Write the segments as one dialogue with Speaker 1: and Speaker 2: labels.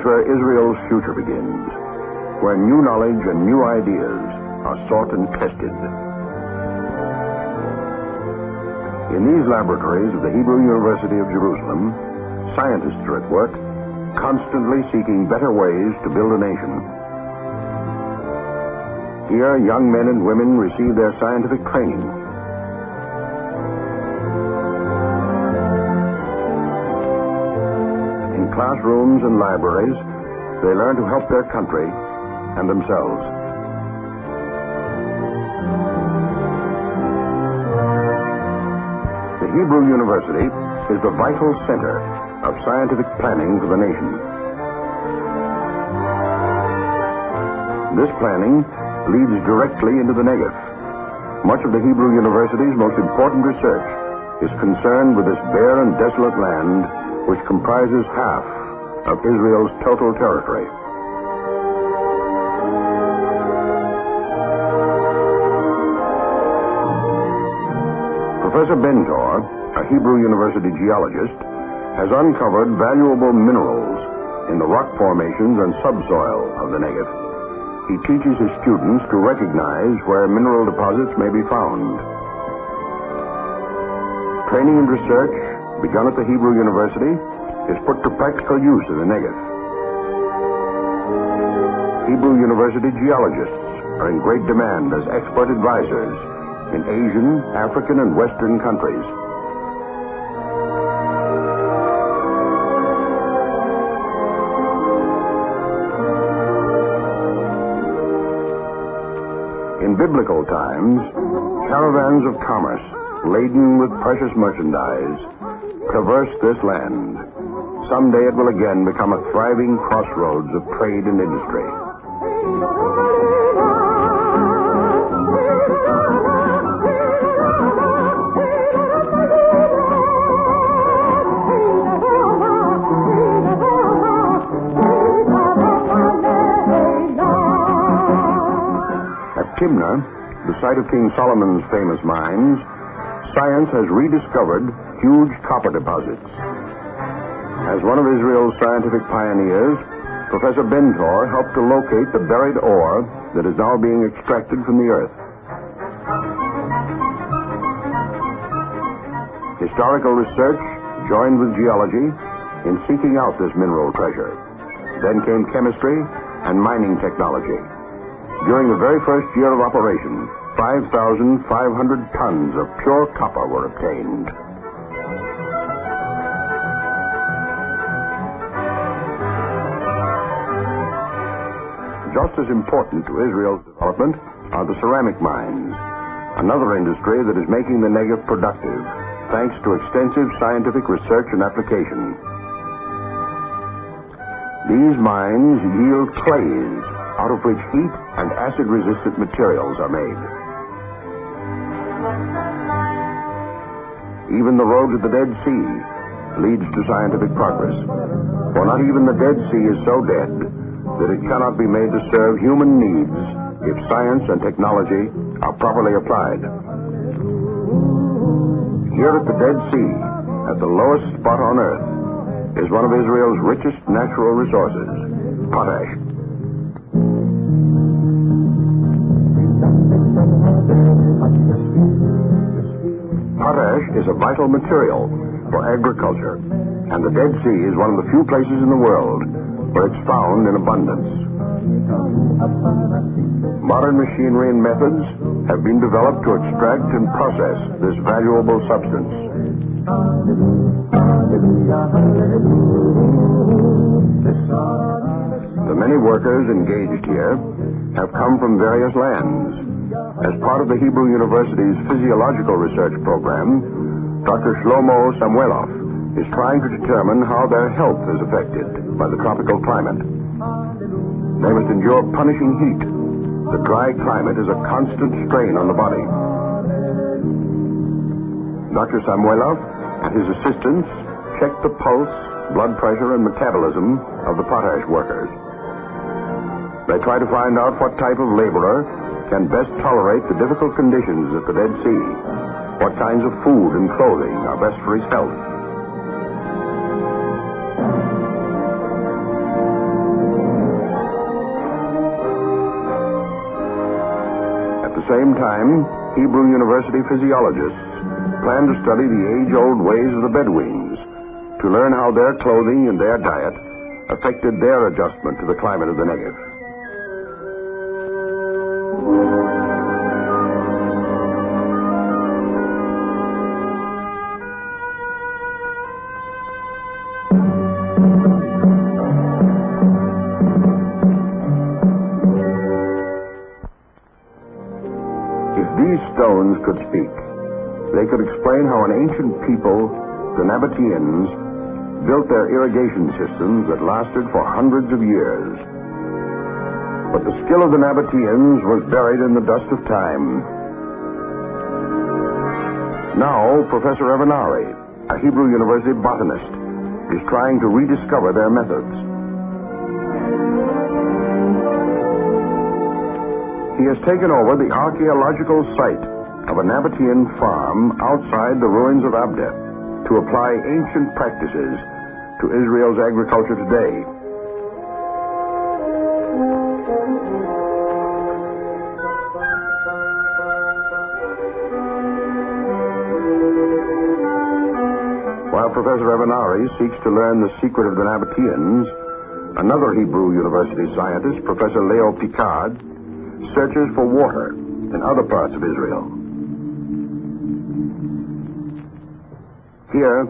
Speaker 1: is where Israel's future begins, where new knowledge and new ideas are sought and tested. In these laboratories of the Hebrew University of Jerusalem, scientists are at work, constantly seeking better ways to build a nation. Here, young men and women receive their scientific training. In classrooms and libraries, they learn to help their country and themselves. The Hebrew University is the vital center of scientific planning for the nation. This planning leads directly into the Negev. Much of the Hebrew University's most important research is concerned with this bare and desolate land which comprises half of Israel's total territory. Professor Bentor, a Hebrew University geologist, has uncovered valuable minerals in the rock formations and subsoil of the Negev. He teaches his students to recognize where mineral deposits may be found. Training and research begun at the Hebrew University is put to practical use in the Negev. Hebrew University geologists are in great demand as expert advisors in Asian, African, and Western countries. In biblical times, caravans of commerce laden with precious merchandise traversed this land. Someday it will again become a thriving crossroads of trade and industry. Timnah, the site of King Solomon's famous mines, science has rediscovered huge copper deposits. As one of Israel's scientific pioneers, Professor Bentor helped to locate the buried ore that is now being extracted from the earth. Historical research joined with geology in seeking out this mineral treasure. Then came chemistry and mining technology. During the very first year of operation, 5,500 tons of pure copper were obtained. Just as important to Israel's development are the ceramic mines, another industry that is making the Negev productive, thanks to extensive scientific research and application. These mines yield clays, out of which heat and acid-resistant materials are made. Even the road to the Dead Sea leads to scientific progress, for not even the Dead Sea is so dead that it cannot be made to serve human needs if science and technology are properly applied. Here at the Dead Sea, at the lowest spot on Earth, is one of Israel's richest natural resources, potash. Potash is a vital material for agriculture, and the Dead Sea is one of the few places in the world where it's found in abundance. Modern machinery and methods have been developed to extract and process this valuable substance. The many workers engaged here have come from various lands. As part of the Hebrew University's physiological research program, Dr. Shlomo Samuelov is trying to determine how their health is affected by the tropical climate. They must endure punishing heat. The dry climate is a constant strain on the body. Dr. Samuelov and his assistants check the pulse, blood pressure, and metabolism of the potash workers. They try to find out what type of laborer can best tolerate the difficult conditions at the Dead Sea, what kinds of food and clothing are best for his health. same time, Hebrew University physiologists plan to study the age-old ways of the Bedouins to learn how their clothing and their diet affected their adjustment to the climate of the Negev. If these stones could speak, they could explain how an ancient people, the Nabateans, built their irrigation systems that lasted for hundreds of years. But the skill of the Nabateans was buried in the dust of time. Now, Professor Avenari, a Hebrew University botanist, is trying to rediscover their methods. He has taken over the archaeological site of a Nabatean farm outside the ruins of Abdeh to apply ancient practices to Israel's agriculture today. While Professor Avenari seeks to learn the secret of the Nabateans, another Hebrew University scientist, Professor Leo Picard, searches for water in other parts of Israel. Here,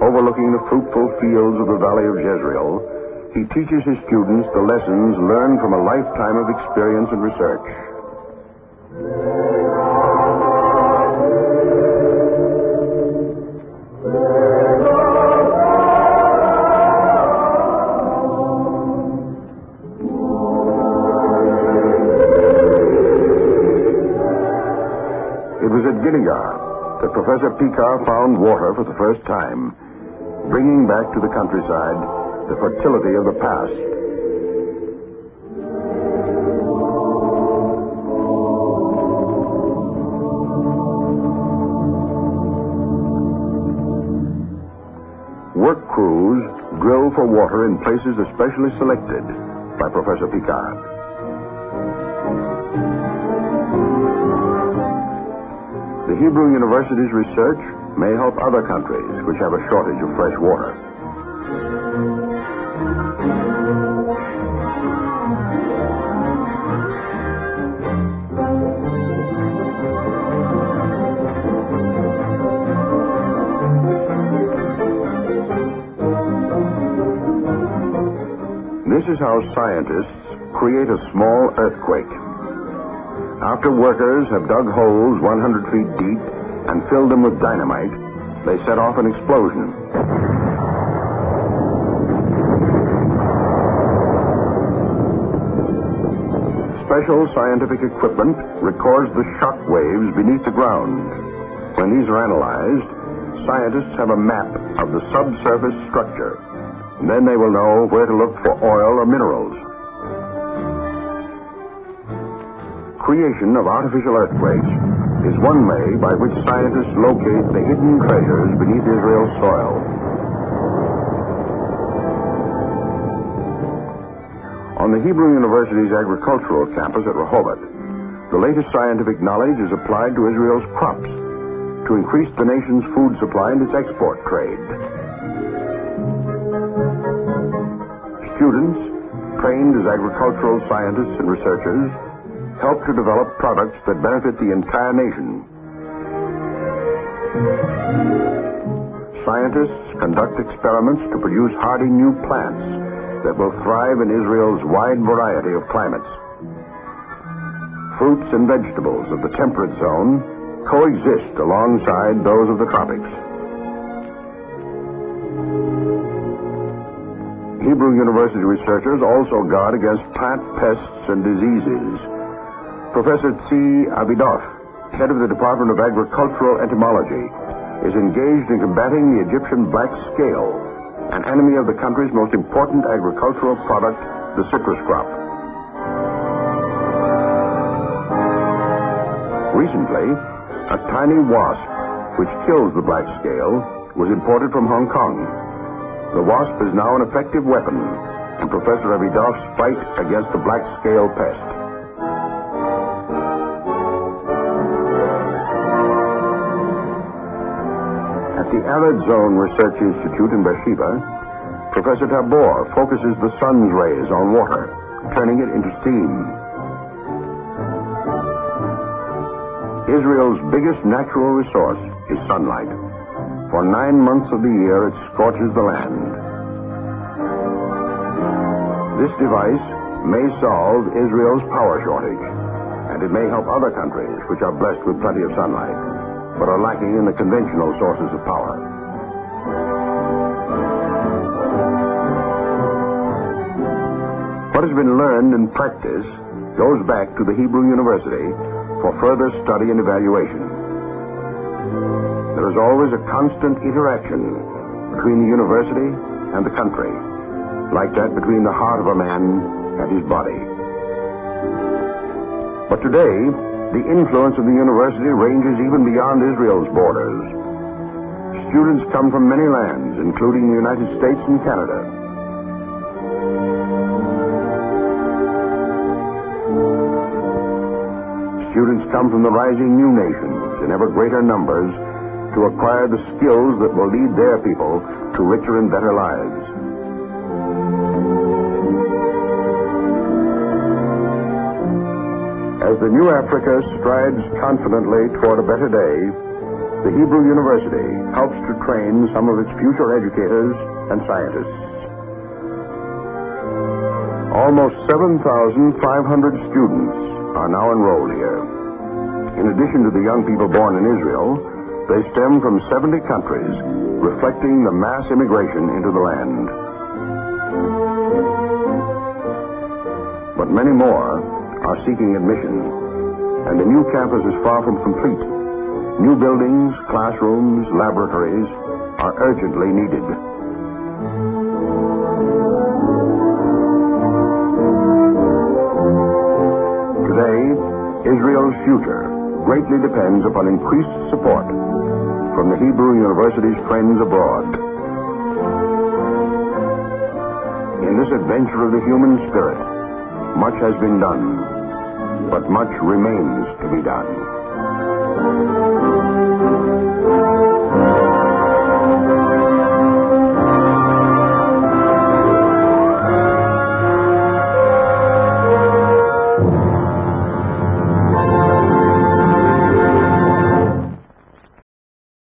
Speaker 1: overlooking the fruitful fields of the Valley of Jezreel, he teaches his students the lessons learned from a lifetime of experience and research. It was at Gilgal that Professor Picard found water for the first time, bringing back to the countryside the fertility of the past. Work crews drill for water in places especially selected by Professor Picard. The Hebrew University's research may help other countries which have a shortage of fresh water. This is how scientists create a small earthquake. After workers have dug holes 100 feet deep and filled them with dynamite, they set off an explosion. Special scientific equipment records the shock waves beneath the ground. When these are analyzed, scientists have a map of the subsurface structure. And then they will know where to look for oil or minerals. Creation of artificial earthquakes is one way by which scientists locate the hidden treasures beneath Israel's soil. On the Hebrew University's agricultural campus at Rehovot, the latest scientific knowledge is applied to Israel's crops to increase the nation's food supply and its export trade. Students, trained as agricultural scientists and researchers, help to develop products that benefit the entire nation. Scientists conduct experiments to produce hardy new plants that will thrive in Israel's wide variety of climates. Fruits and vegetables of the temperate zone coexist alongside those of the tropics. Hebrew University researchers also guard against plant pests and diseases. Professor Tzvi Avidoff, head of the Department of Agricultural Entomology, is engaged in combating the Egyptian black scale, an enemy of the country's most important agricultural product, the citrus crop. Recently, a tiny wasp, which kills the black scale, was imported from Hong Kong. The wasp is now an effective weapon in Professor Avidoff's fight against the black scale pest. At the Arid Zone Research Institute in Beersheba, Professor Tabor focuses the sun's rays on water, turning it into steam. Israel's biggest natural resource is sunlight. For 9 months of the year, it scorches the land. This device may solve Israel's power shortage, and it may help other countries which are blessed with plenty of sunlight, but are lacking in the conventional sources of power. What has been learned in practice goes back to the Hebrew University for further study and evaluation. There is always a constant interaction between the university and the country, like that between the heart of a man and his body. But today, the influence of the university ranges even beyond Israel's borders. Students come from many lands, including the United States and Canada. Students come from the rising new nations in ever greater numbers to acquire the skills that will lead their people to richer and better lives. As the new Africa strides confidently toward a better day, the Hebrew University helps to train some of its future educators and scientists. Almost 7,500 students are now enrolled here. In addition to the young people born in Israel, they stem from 70 countries, reflecting the mass immigration into the land. But many more are seeking admission, and the new campus is far from complete. New buildings, classrooms, laboratories are urgently needed. Today, Israel's future greatly depends upon increased support from the Hebrew University's friends abroad. In this adventure of the human spirit, much has been done, but much remains to be done.